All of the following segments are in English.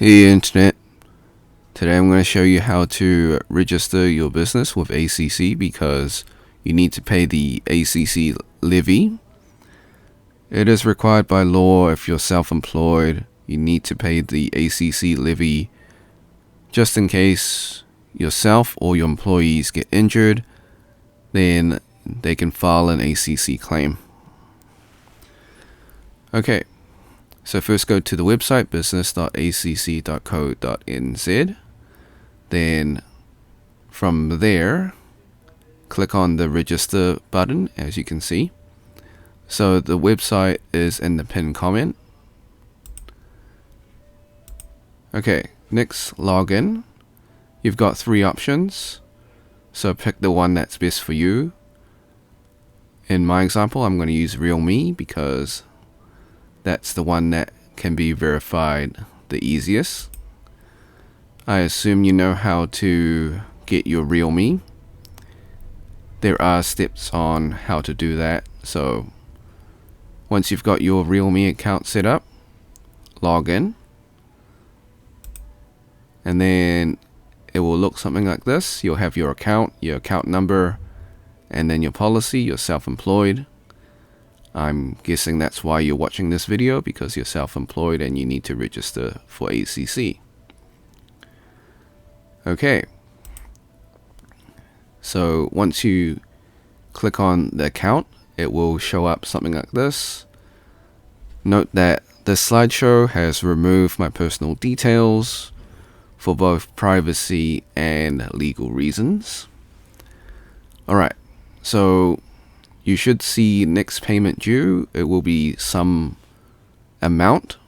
Hey Internet, today I'm going to show you how to register your business with ACC because you need to pay the ACC levy. It is required by law if you're self-employed, you need to pay the ACC levy just in case yourself or your employees get injured, then they can file an ACC claim. Okay. So first go to the website business.acc.co.nz. Then from there, click on the register button, as you can see. So the website is in the pinned comment. Okay, next login. You've got 3 options. So pick the one that's best for you. In my example, I'm going to use Realme because that's the one that can be verified the easiest. I assume you know how to get your Realme. There are steps on how to do that. So once you've got your Realme account set up, log in. And then it will look something like this. You'll have your account number, and then your policy, you're self-employed. I'm guessing that's why you're watching this video, because you're self-employed and you need to register for ACC. Okay. So once you click on the account, it will show up something like this. Note that this slideshow has removed my personal details for both privacy and legal reasons. Alright, so you should see next payment due. It will be some amount.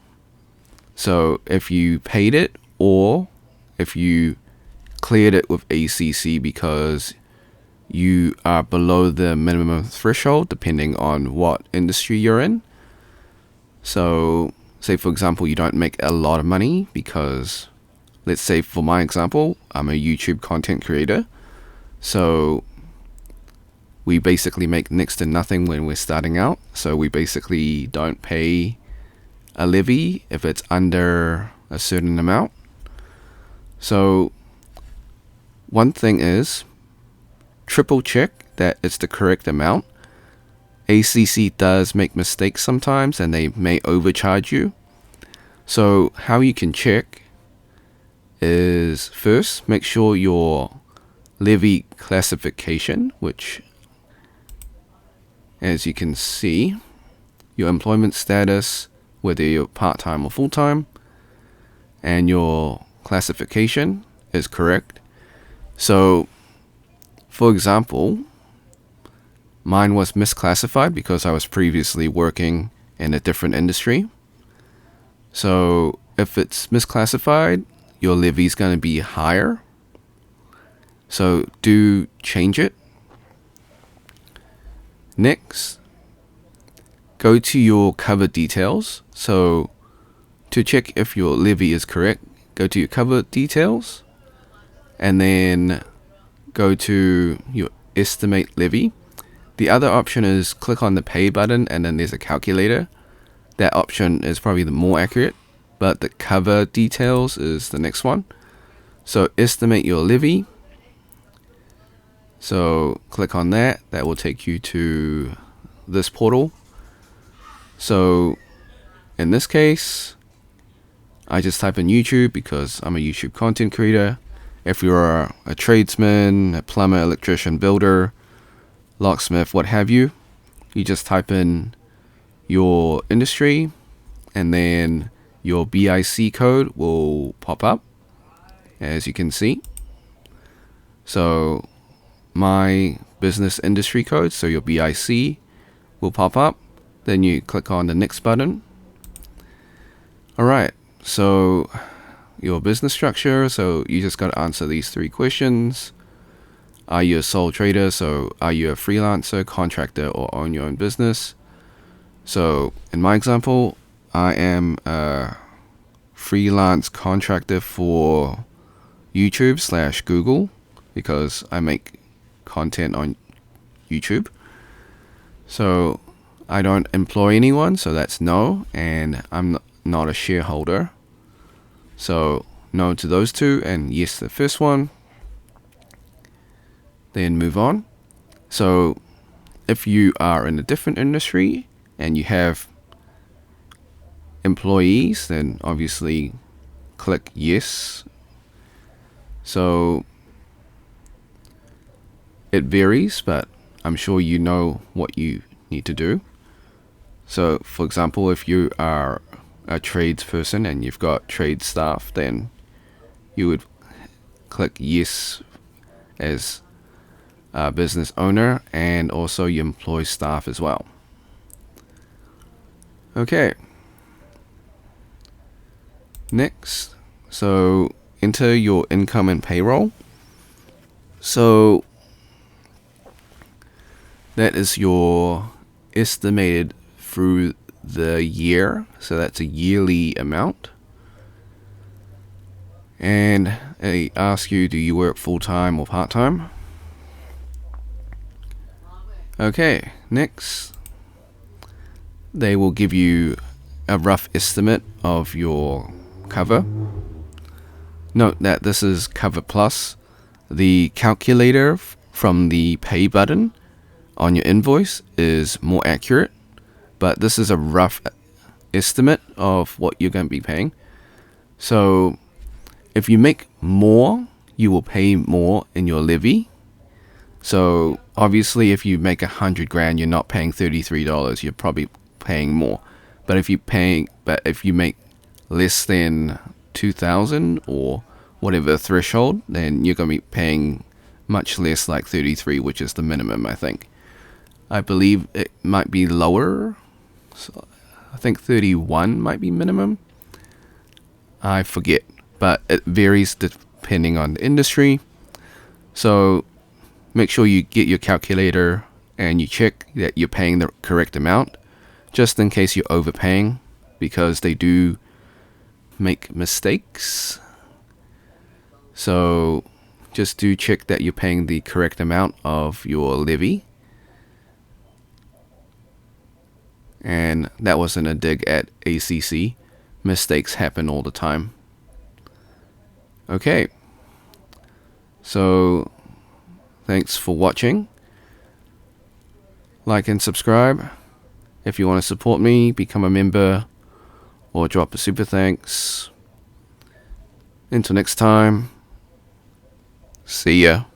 So if you paid it, or if you cleared it with ACC because you are below the minimum threshold, depending on what industry you're in. So say for example you don't make a lot of money, because let's say for my example, I'm a YouTube content creator. So we basically make next to nothing when we're starting out. So we basically don't pay a levy if it's under a certain amount. So one thing is, triple check that it's the correct amount. ACC does make mistakes sometimes and they may overcharge you. So how you can check is, first make sure your levy classification, which as you can see, your employment status, whether you're part-time or full-time, and your classification is correct. So for example, mine was misclassified because I was previously working in a different industry. So if it's misclassified, your levy is going to be higher. So do change it. Next, go to your cover details. So to check if your levy is correct, go to your cover details and then go to your estimate levy. The other option is click on the pay button and then there's a calculator. That option is probably the more accurate, but the cover details is the next one. So estimate your levy. So click on that. That will take you to this portal. So in this case, I just type in YouTube because I'm a YouTube content creator. If you're a tradesman, a plumber, electrician, builder, locksmith, what have you, you just type in your industry and then your BIC code will pop up, as you can see. So my business industry code, so your BIC will pop up. Then you click on the next button. Alright, so your business structure, so you just got to answer these 3 questions. Are you a sole trader? So are you a freelancer, contractor, or own your own business? So in my example, I am a freelance contractor for YouTube/Google because I make content on YouTube. So I don't employ anyone, so that's no, and I'm not a shareholder. So no to those two and yes to the first one. Then move on. So if you are in a different industry and you have employees, then obviously click yes. So it varies, but I'm sure you know what you need to do. So for example, if you are a tradesperson and you've got trade staff, then you would click yes as a business owner, and also you employ staff as well. Okay. Next, so enter your income and payroll. So that is your estimated through the year. So that's a yearly amount. And they ask you, do you work full-time or part-time? Okay, next, they will give you a rough estimate of your cover. Note that this is Cover Plus. The calculator from the pay button on your invoice is more accurate, but this is a rough estimate of what you're going to be paying. So if you make more, you will pay more in your levy. So obviously if you make $100,000, you're not paying $33, you're probably paying more. But if you make less than 2,000 or whatever threshold, then you're going to be paying much less, like 33, which is the minimum, I think. I believe it might be lower. So I think 31 might be minimum. I forget, but it varies depending on the industry. So make sure you get your calculator and you check that you're paying the correct amount, just in case you're overpaying, because they do make mistakes. So just do check that you're paying the correct amount of your levy. And that wasn't a dig at ACC. Mistakes happen all the time. Okay. So thanks for watching. Like and subscribe. If you want to support me, become a member or drop a super thanks. Until next time, see ya.